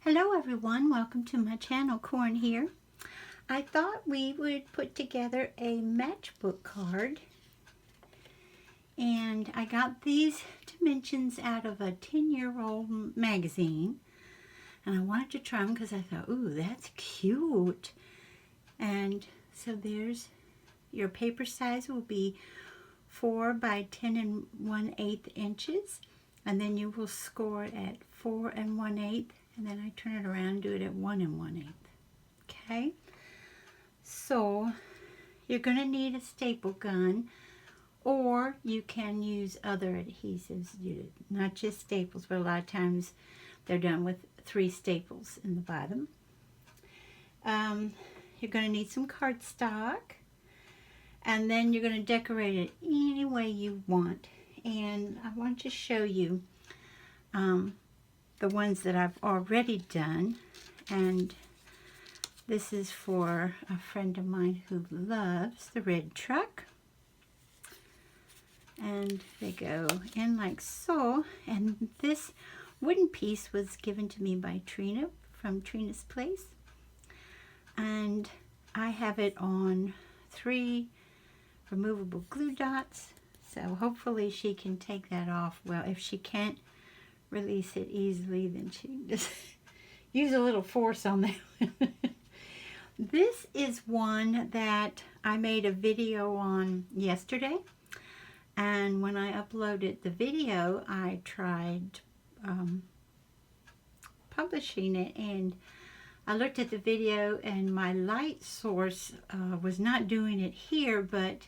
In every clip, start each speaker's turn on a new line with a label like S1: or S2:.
S1: Hello everyone, welcome to my channel, Corn here. I thought we would put together a matchbook card, and I got these dimensions out of a 10-year-old magazine, and I wanted to try them because I thought, ooh, that's cute. And so there's your paper size will be 4 by 10 1/8 inches, and then you will score at 4 1/8, and then I turn it around and do it at 1 1/8. Okay, so you're going to need a staple gun, or you can use other adhesives, not just staples, but a lot of times they're done with 3 staples in the bottom. You're going to need some cardstock, and then you're going to decorate it any way you want. And I want to show you the ones that I've already done, and this is for a friend of mine who loves the red truck. And they go in like so, and this wooden piece was given to me by Trina from Trina's Place, and I have it on 3 removable glue dots, so hopefully she can take that off. Well, if she can't release it easily, then she can just use a little force on that. This is one that I made a video on yesterday, and when I uploaded the video, I tried publishing it, and I looked at the video and my light source was not doing it here, but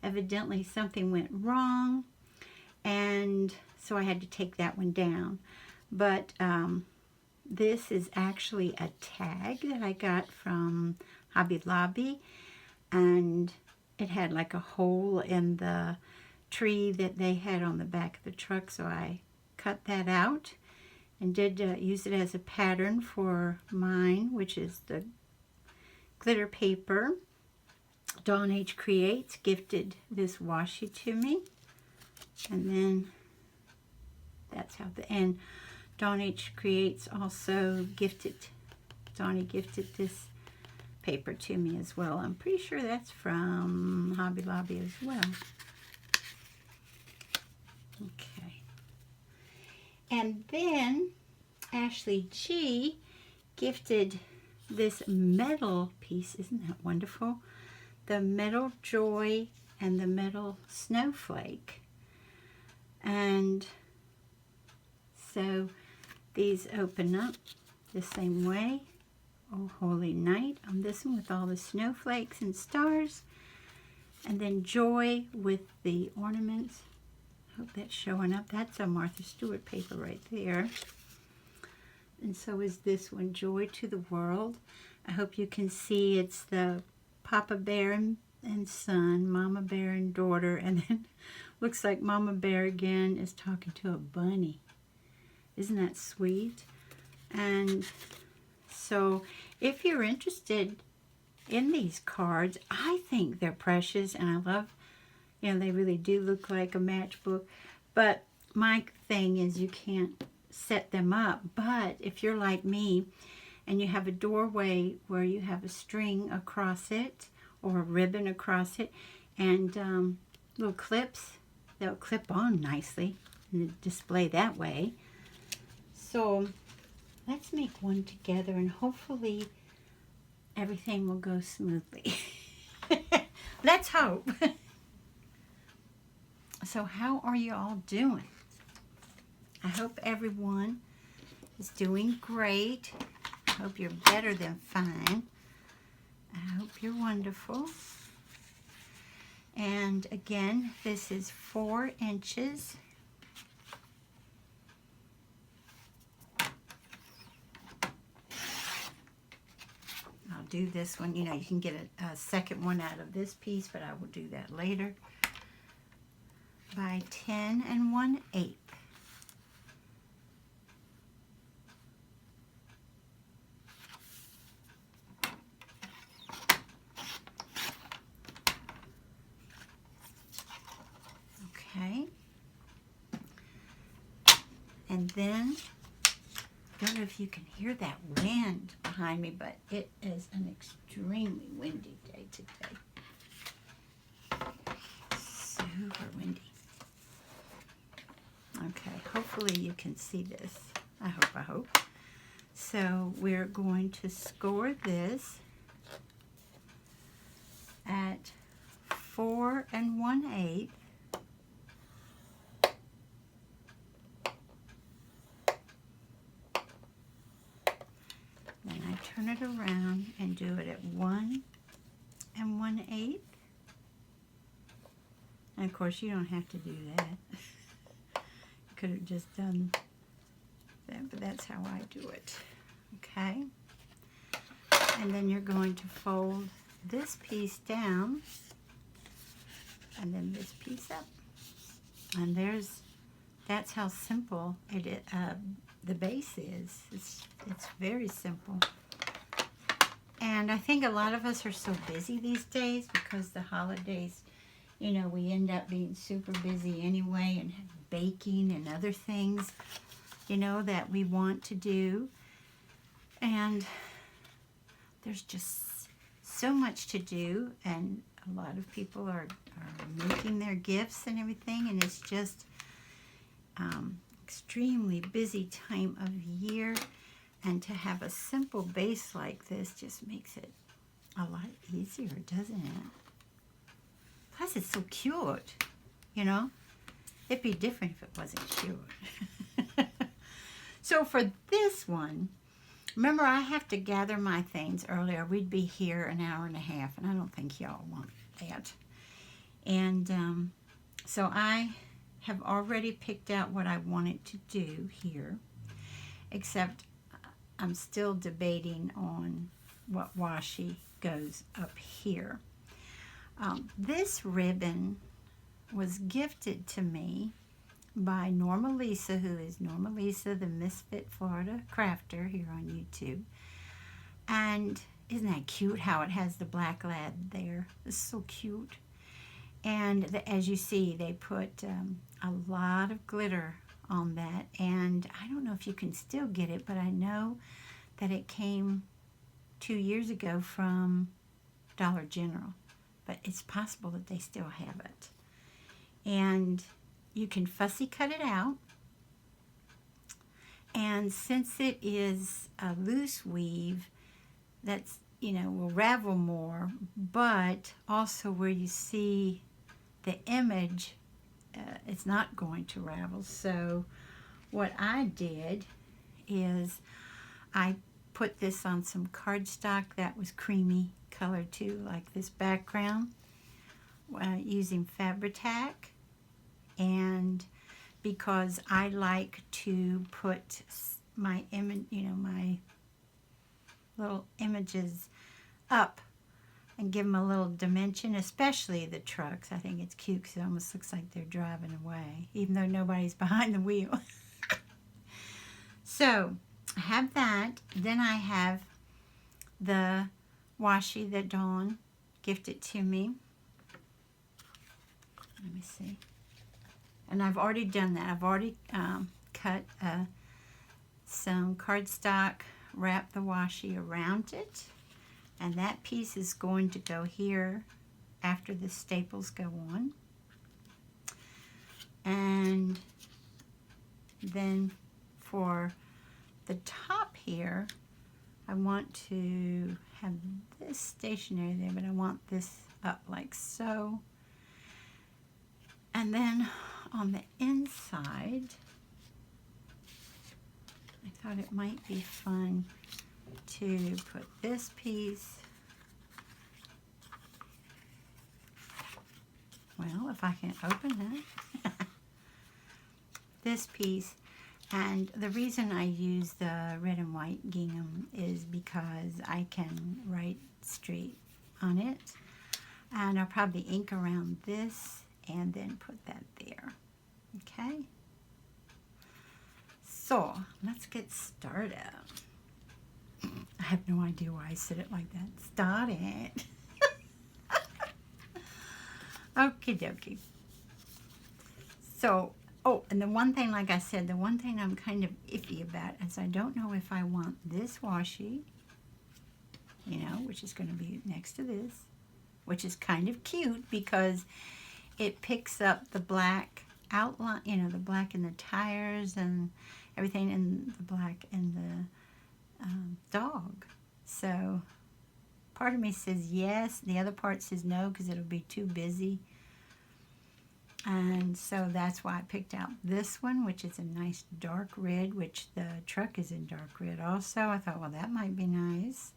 S1: evidently something went wrong, and so I had to take that one down. But this is actually a tag that I got from Hobby Lobby, and it had like a hole in the tree that they had on the back of the truck, so I cut that out and did use it as a pattern for mine, which is the glitter paper. Dawn H Creates gifted this washi to me, and then that's how and Dawn H Creates also Donnie gifted this paper to me as well. I'm pretty sure that's from Hobby Lobby as well. Okay. And then Ashley G gifted this metal piece. Isn't that wonderful? The metal joy and the metal snowflake. And so these open up the same way. Oh, Holy Night on this one with all the snowflakes and stars. And then joy with the ornaments. Hope that's showing up. That's a Martha Stewart paper right there. And so is this one, Joy to the World. I hope you can see it's the Papa Bear and son, Mama Bear and daughter, and then looks like Mama Bear again is talking to a bunny. Isn't that sweet? And so if you're interested in these cards, I think they're precious, and I love, you know, they really do look like a matchbook. But my thing is you can't set them up. But if you're like me and you have a doorway where you have a string across it or a ribbon across it and little clips, they'll clip on nicely and display that way. So let's make one together, and hopefully everything will go smoothly. Let's hope. So how are you all doing? I hope everyone is doing great. I hope you're better than fine. I hope you're wonderful. And again, this is 4 inches. I'll do this one. You know, you can get a second one out of this piece, but I will do that later. By 10 1/8. Okay. And then Don't know if you can hear that wind behind me, but it is an extremely windy day today. Super windy. Okay, hopefully you can see this. I hope. So we're going to score this at 4 1/8. Then I turn it around and do it at 1 1/8. And of course you don't have to do that. You could have just done that, but that's how I do it. Okay? And then you're going to fold this piece down and then this piece up. And that's how simple the base is. It's very simple. And I think a lot of us are so busy these days because the holidays, you know, we end up being super busy anyway and baking and other things, you know, that we want to do. And there's just so much to do, and a lot of people are making their gifts and everything, and it's just extremely busy time of year. And to have a simple base like this just makes it a lot easier, doesn't it? Plus it's so cute, you know? It'd be different if it wasn't cute. So for this one, remember, I have to gather my things earlier. We'd be here an hour and a half, and I don't think y'all want that. And so I have already picked out what I wanted to do here, except I'm still debating on what washi goes up here. This ribbon was gifted to me by Norma Lisa, who is Norma Lisa, the Misfit Florida Crafter here on YouTube. And isn't that cute how it has the black lad there? It's so cute. And as you see, they put a lot of glitter on that. And I don't know if you can still get it, but I know that it came 2 years ago from Dollar General. But it's possible that they still have it. And you can fussy cut it out. And since it is a loose weave, that's, you know, will ravel more, but also where you see the image, it's not going to ravel. So what I did is I put this on some cardstock that was creamy colored too, like this background, using Fabri-Tac. And because I like to put my image, you know, my little images up and give them a little dimension, especially the trucks. I think it's cute because it almost looks like they're driving away, even though nobody's behind the wheel. So I have that. Then I have the washi that Dawn gifted to me. Let me see. And I've already done that. I've already cut some cardstock, wrap the washi around it, and that piece is going to go here after the staples go on. And then for the top here, I want to have this stationary there, but I want this up like so. And then on the inside, I thought it might be fun to put this piece, well, if I can open it, this piece. And the reason I use the red and white gingham is because I can write straight on it. And I'll probably ink around this and then put that there. Okay? So, let's get started. I have no idea why I said it like that. Start it. Okie dokie. So, Oh, and the one thing, like I said, the one thing I'm kind of iffy about is I don't know if I want this washi, you know, which is going to be next to this, which is kind of cute because it picks up the black outline, you know, the black in the tires and everything, and the black in the dog. So part of me says yes, the other part says no because it'll be too busy. And so that's why I picked out this one, which is a nice dark red, which the truck is in dark red also. I thought, well, that might be nice.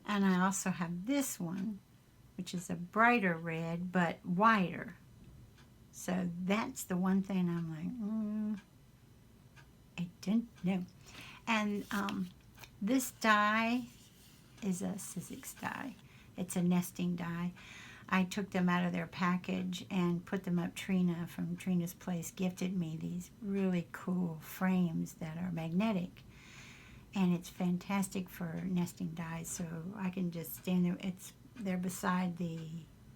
S1: And I also have this one, which is a brighter red, but wider. So that's the one thing I'm like, I don't know. And this die is a Sizzix die. It's a nesting die. I took them out of their package and put them up. Trina from Trina's Place gifted me these really cool frames that are magnetic. And it's fantastic for nesting dies. So I can just stand there. They're beside the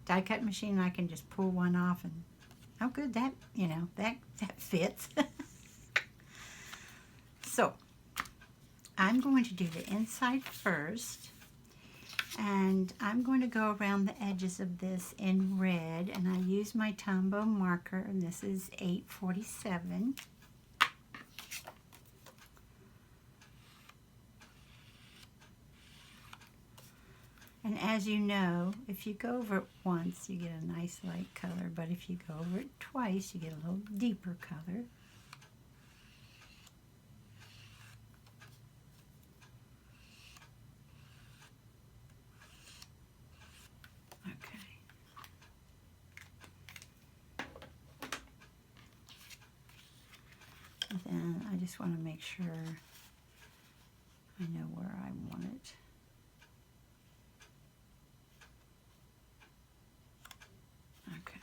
S1: die cut machine. I can just pull one off and how good that, you know, that fits. So I'm going to do the inside first. And I'm going to go around the edges of this in red, and I use my Tombow marker, and this is 847. And as you know, if you go over it once, you get a nice light color, but if you go over it twice, you get a little deeper color. And then I just want to make sure I know where I want it. Okay.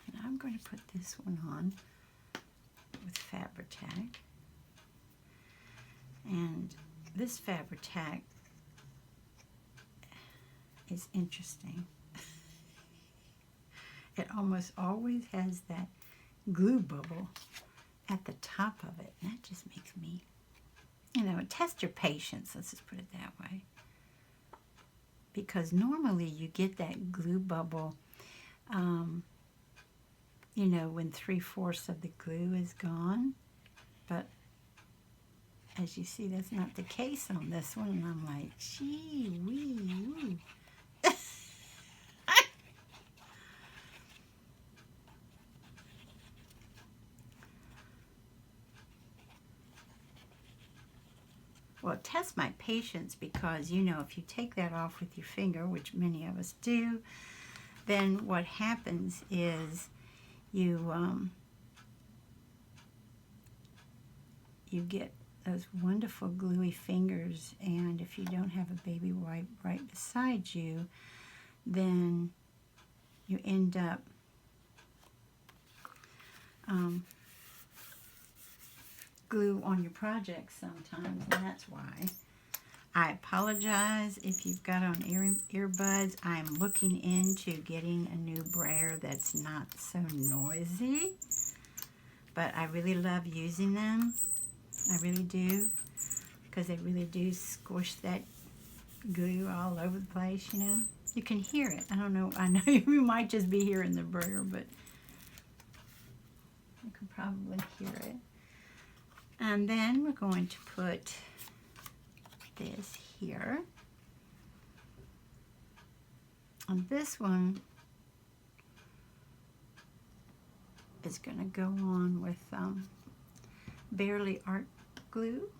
S1: And I'm going to put this one on with Fabri-Tac. And this Fabri-Tac is interesting. It almost always has that glue bubble at the top of it. And that just makes me, you know, test your patience. Let's just put it that way. Because normally you get that glue bubble, you know, when 3/4 of the glue is gone. But as you see, that's not the case on this one. And I'm like, gee wee. Well, test my patience because, you know, if you take that off with your finger, which many of us do, then what happens is you get those wonderful gluey fingers, and if you don't have a baby wipe right beside you, then you end up glue on your projects sometimes, and that's why. I apologize if you've got on earbuds. I'm looking into getting a new brayer that's not so noisy, but I really love using them. I really do, because they really do squish that glue all over the place, you know. You can hear it. I don't know. I know you might just be hearing the brayer, but you can probably hear it. And then we're going to put this here. And this one is going to go on with Barely Art glue.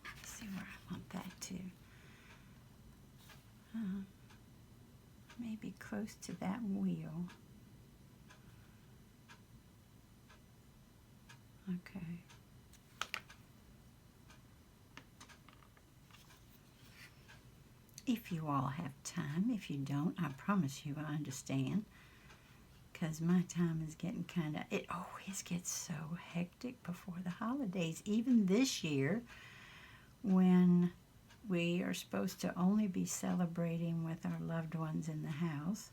S1: Let's see where I want that to. Maybe close to that wheel. Okay. If you all have time. If you don't, I promise you I understand. Because my time is getting kind of, it always gets so hectic before the holidays. Even this year, when we are supposed to only be celebrating with our loved ones in the house,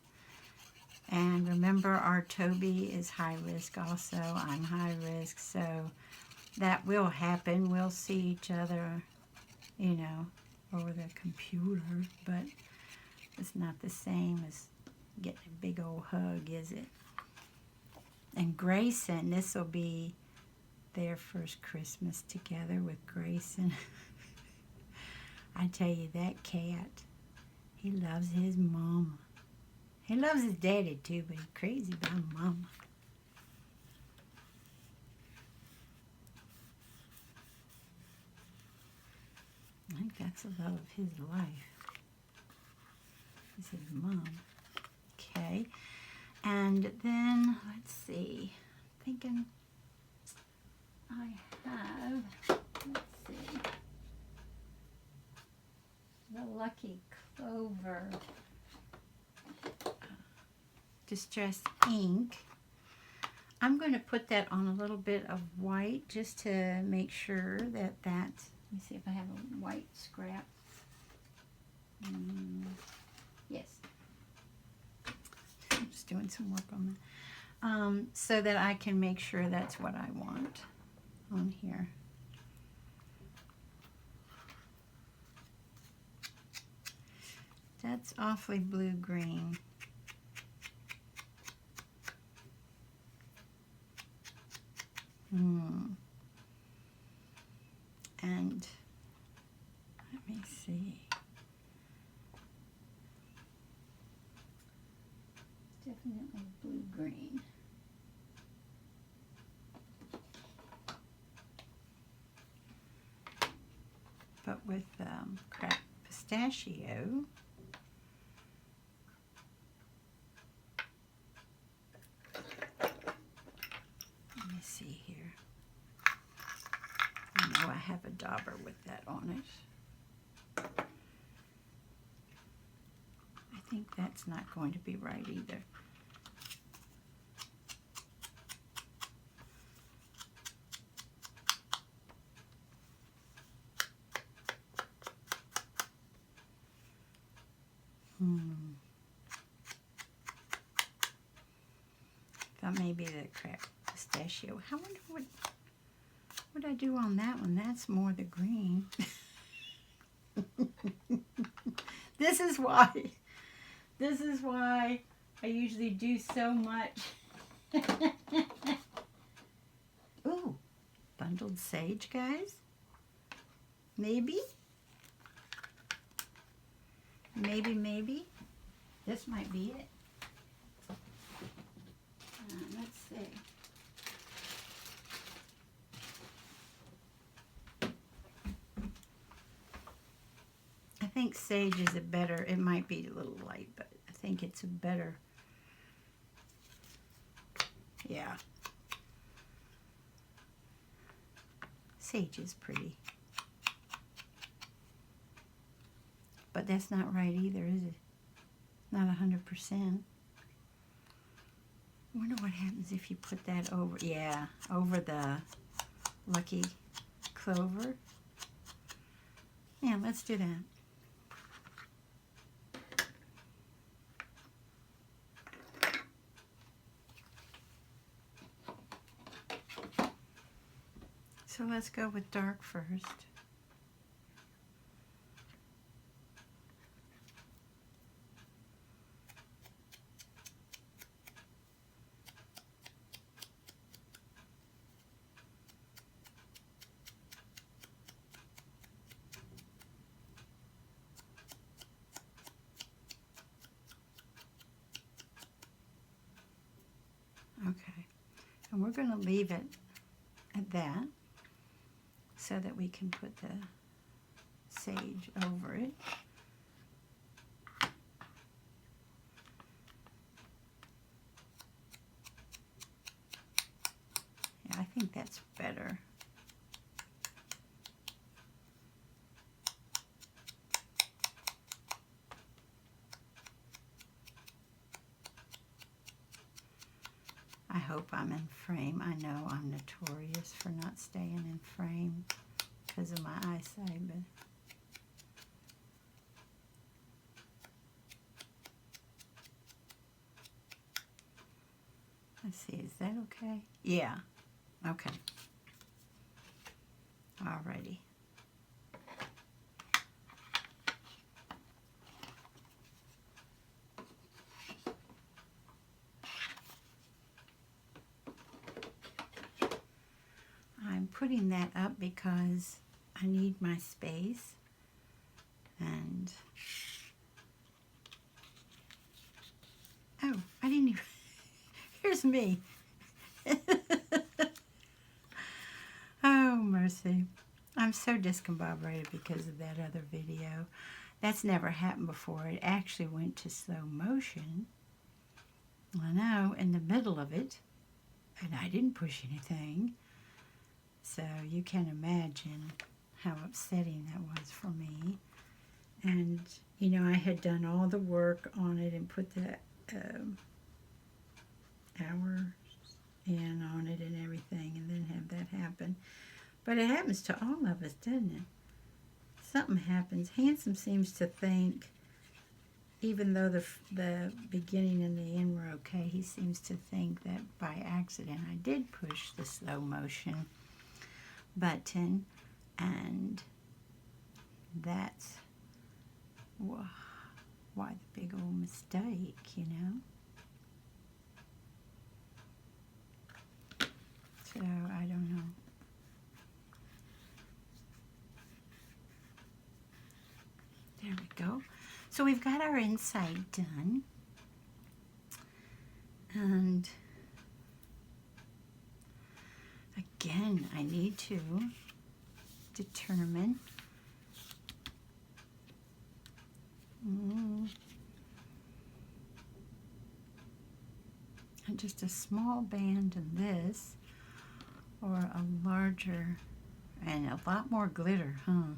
S1: And remember, our Toby is high risk also. I'm high risk, so that will happen. We'll see each other, you know, over the computer, but it's not the same as getting a big old hug, is it? And Grayson, this will be their first Christmas together with Grayson. I tell you, that cat, he loves his mama. He loves his daddy too, but he's crazy about mama. I think that's the love of his life. Is his mom. Okay. And then, let's see. Thinking I have, let's see, the Lucky Clover Distress ink. I'm going to put that on a little bit of white just to make sure that let me see if I have a white scrap. Yes. I'm just doing some work on that. So that I can make sure that's what I want on here. That's awfully blue-green. And let me see. Definitely blue-green. But with cracked pistachio. Let me see here. I know I have a dauber with that on it. I think that's not going to be right either. Thought maybe the cracked pistachio. I wonder what I do on that one. That's more the green. This is why I usually do so much. Ooh, bundled sage, guys. Maybe. Maybe. This might be it. Let's see. I think sage is a better, it might be a little light, but I think it's a better, yeah. Sage is pretty. But that's not right either, is it? Not 100%. I wonder what happens if you put that over, yeah, over the Lucky Clover. Yeah, let's do that. So let's go with dark first. Okay, and we're going to leave it at that so that we can put the sage over it. Yeah, I think that's better. I hope I'm in frame. I know I'm notorious for not staying in frame because of my eyesight, but Let's see, is that okay? Yeah, okay. Alrighty. I'm putting that up because I need my space, and oh, I didn't even, here's me. Oh, mercy. I'm so discombobulated because of that other video. That's never happened before. It actually went to slow motion. I know, in the middle of it, and I didn't push anything. So you can imagine how upsetting that was for me. And, you know, I had done all the work on it and put the hours in on it and everything, and then have that happen. But it happens to all of us, doesn't it? Something happens. Handsome seems to think, even though the beginning and the end were okay, he seems to think that by accident I did push the slow motion button, and that's why the big old mistake, you know? So, I don't know. There we go. So we've got our inside done. And again, I need to determine just a small band in this, or a larger, and a lot more glitter, huh?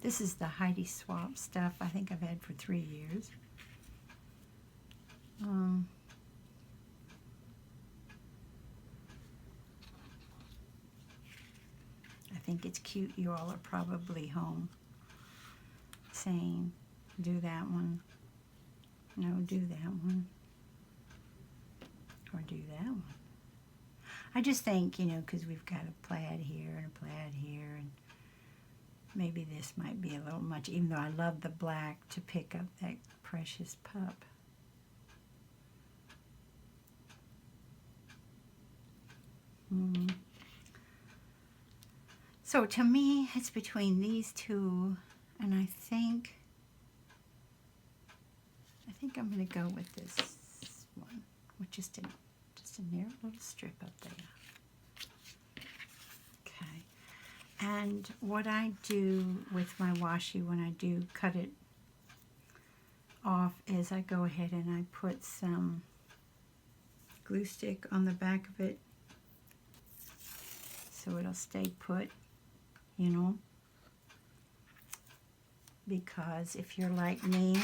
S1: This is the Heidi Swap stuff I think I've had for 3 years. I think it's cute. You all are probably home saying, do that one. No, do that one. Or do that one. I just think, you know, because we've got a plaid here and a plaid here, and maybe this might be a little much, even though I love the black, to pick up that precious pup. So to me, it's between these two, and I think I'm going to go with this one, with just a narrow little strip up there. Okay. And what I do with my washi when I do cut it off is I go ahead and I put some glue stick on the back of it so it'll stay put, you know, because if you're like me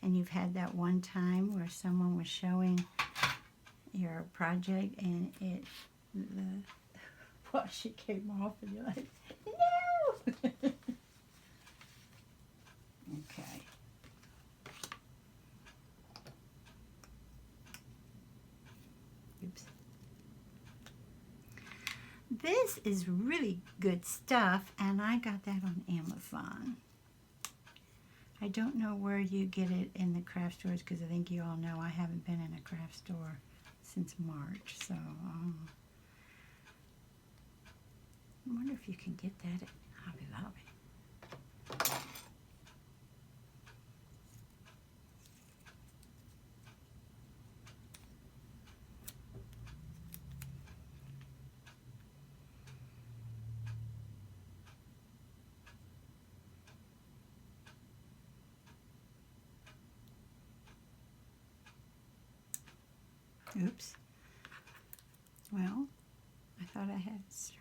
S1: and you've had that one time where someone was showing your project and the washi came off and you're like, no! Okay. Oops. This is really good stuff, and I got that on Amazon. I don't know where you get it in the craft stores, because I think you all know I haven't been in a craft store since March, so I wonder if you can get that at Hobby Lobby. Oops. Well, I thought I had it straight.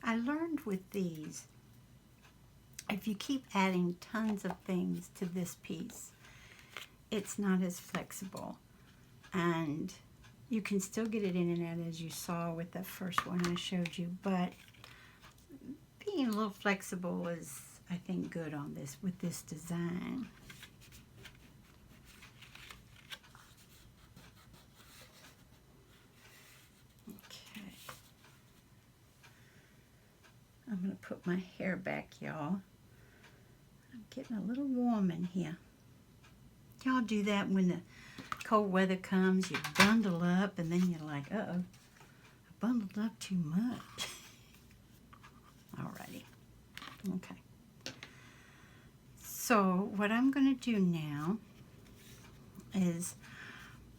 S1: I learned with these if you keep adding tons of things to this piece, it's not as flexible. And you can still get it in and out, as you saw with the first one I showed you, but being a little flexible is, I think, good on this, with this design. Okay. I'm going to put my hair back, y'all. I'm getting a little warm in here. Y'all do that when the cold weather comes, you bundle up, and then you're like, uh-oh, I bundled up too much. Alrighty. Okay. So what I'm going to do now is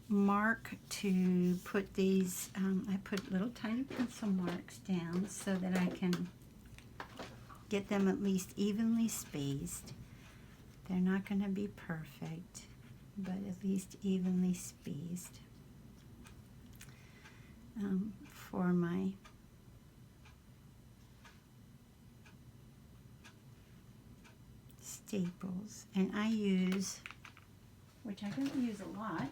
S1: mark to put these, I put little tiny pencil marks down so that I can get them at least evenly spaced. They're not going to be perfect, but at least evenly spaced for my staples. And I use, which I don't use a lot,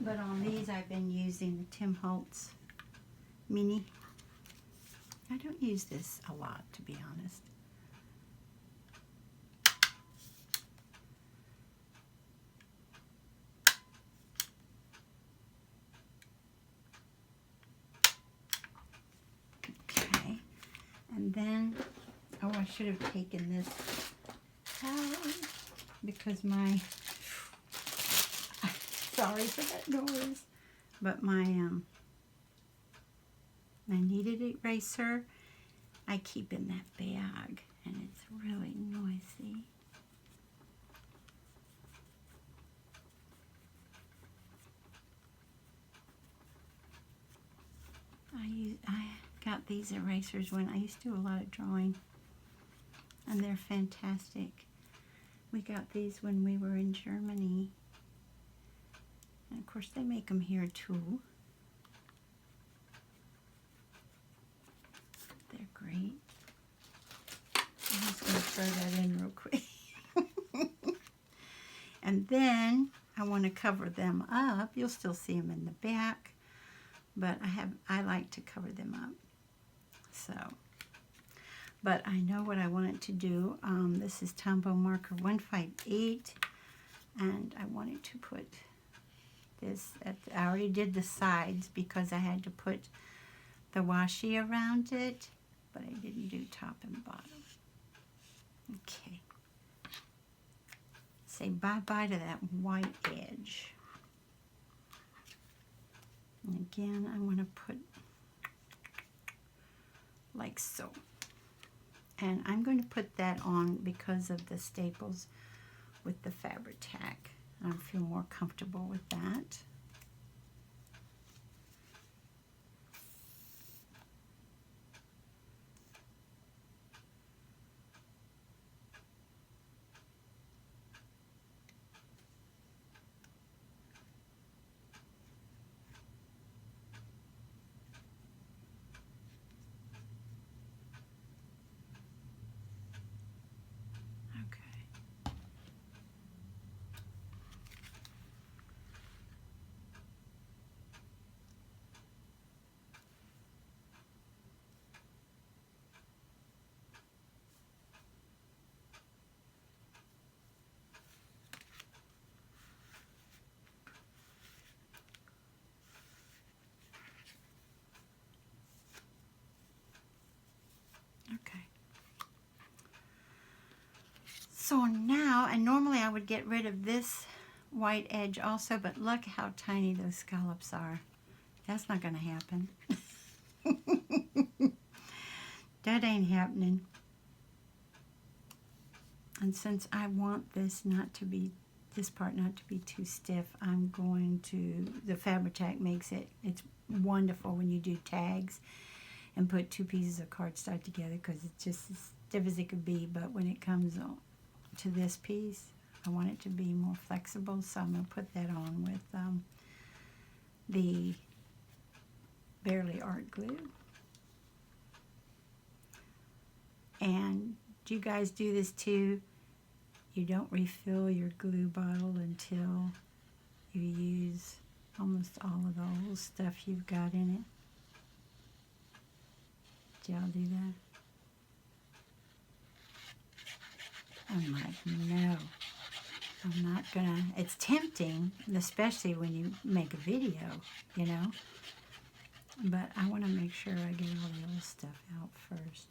S1: but on these I've been using the Tim Holtz Mini. I don't use this a lot, to be honest. Okay, and then, oh, I should have taken this out because my, sorry for that noise, but my kneaded eraser I keep in that bag, and it's really noisy. I got these erasers when I used to do a lot of drawing, and they're fantastic. We got these when we were in Germany, and of course they make them here too. They're great. I'm just going to throw that in real quick. And then I want to cover them up. You'll still see them in the back, but I like to cover them up. So, but I know what I want it to do. This is Tombow marker 158, and I wanted to put this I already did the sides because I had to put the washi around it, but I didn't do top and bottom. Okay. Say bye-bye to that white edge. And again, I want to put like so. And I'm going to put that on because of the staples with the Fabri-Tac. I feel more comfortable with that. Okay. So now, and normally I would get rid of this white edge also, but look how tiny those scallops are. That's not going to happen. That ain't happening. And since I want this not to be, this part not to be too stiff, I'm going to, the Fabri-Tac makes it, it's wonderful when you do tags and put two pieces of cardstock together because it's just as stiff as it could be. But when it comes to this piece, I want it to be more flexible, so I'm going to put that on with the Barely Art glue. And Do you guys do this too? You don't refill your glue bottle until you use almost all of the old stuff you've got in it. Do y'all do that? I'm like, no, I'm not gonna. It's tempting, especially when you make a video, you know. But I want to make sure I get all the old stuff out first.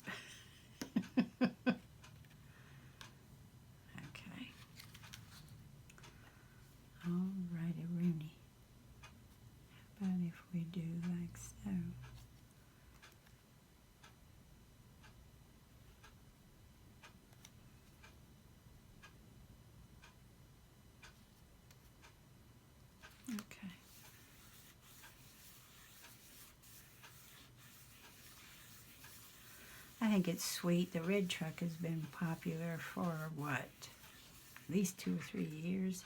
S1: Okay. Alrighty, Rooney. How about if we do like so? Okay. I think it's sweet. The red truck has been popular for what? At least 2 or 3 years.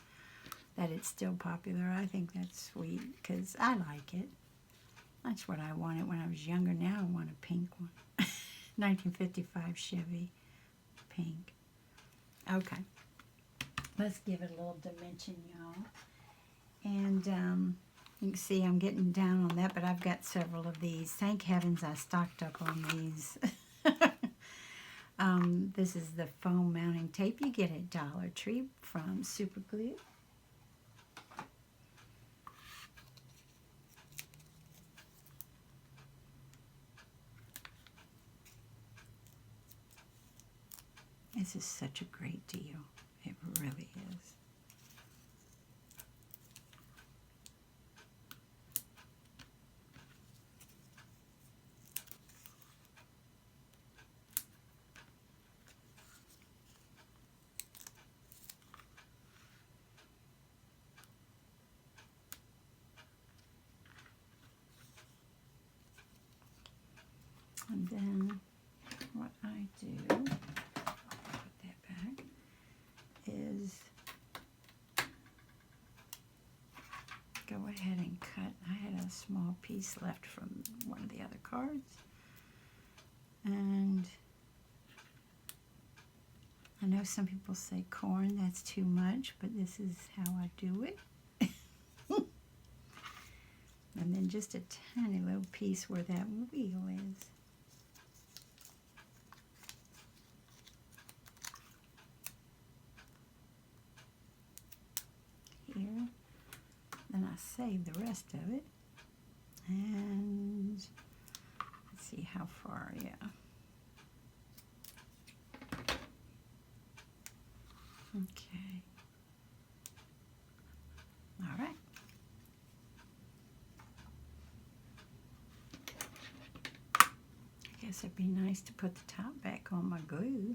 S1: That it's still popular. I think that's sweet because I like it. That's what I wanted when I was younger. Now I want a pink one. 1955 Chevy pink. Okay. Let's give it a little dimension, y'all. And you can see I'm getting down on that, but I've got several of these. Thank heavens I stocked up on these. This is the foam mounting tape you get at Dollar Tree from Super Glue. This is such a great deal. It really is. And then what I do, put that back, is go ahead and cut. I had a small piece left from one of the other cards. And I know some people say corn, that's too much, but this is how I do it. And then just a tiny little piece where that wheel is. Here. Then I save the rest of it. And let's see how far, yeah. Okay. All right. I guess it'd be nice to put the top back on my glue.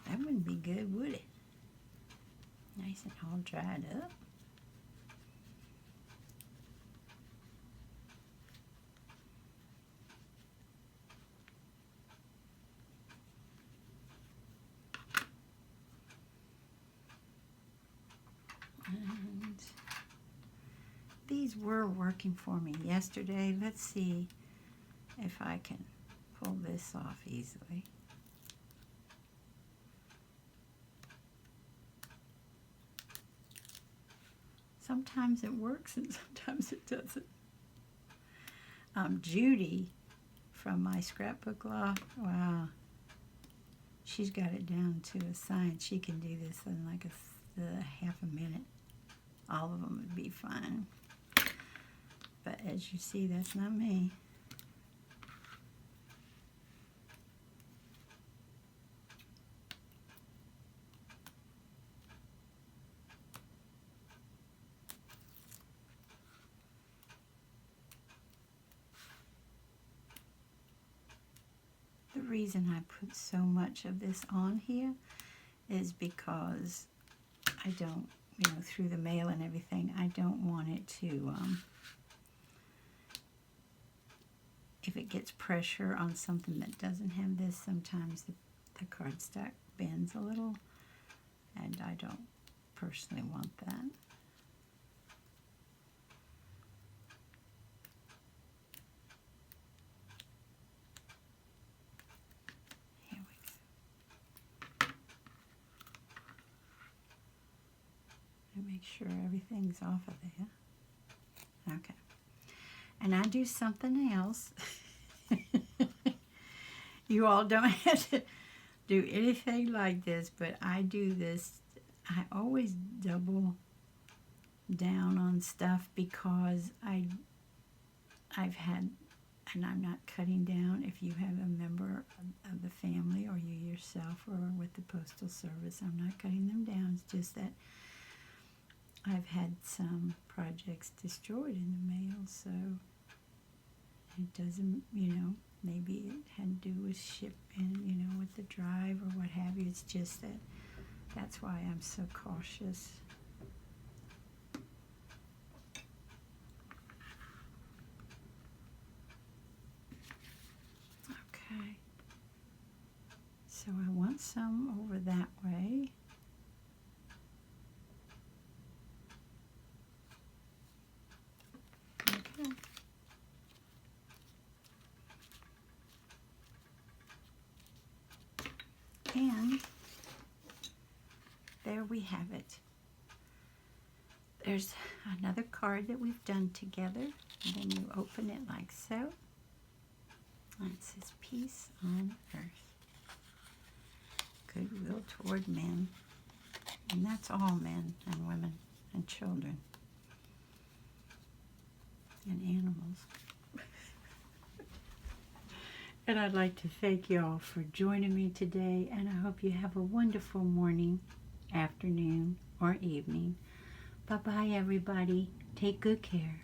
S1: That wouldn't be good, would it? Nice and all dried up. And these were working for me yesterday. Let's see if I can pull this off easily. Sometimes it works and sometimes it doesn't. Judy from my scrapbook law, wow, she's got it down to a science. She can do this in like a half a minute. All of them would be fine. But as you see, that's not me. The reason I put so much of this on here is because I don't, you know, through the mail and everything, I don't want it to, if it gets pressure on something that doesn't have this, sometimes the cardstock bends a little, and I don't personally want that. Here we go. sure everything's off of there. Okay. And I do something else. You all don't have to do anything like this, but I do this. I always double down on stuff because I've had, and I'm not cutting down if you have a member of the family or you yourself or with the Postal Service. I'm not cutting them down. It's just that I've had some projects destroyed in the mail, so it doesn't, maybe it had to do with shipping, with the drive or what have you. It's just that that's why I'm so cautious. Okay. So I want some over that way. Okay. And there we have it. There's another card that we've done together. And then you open it like so. And it says, peace on earth. Goodwill toward men. And that's all men and women and children. And animals. And I'd like to thank you all for joining me today, and I hope you have a wonderful morning, afternoon, or evening. Bye-bye, everybody. Take good care.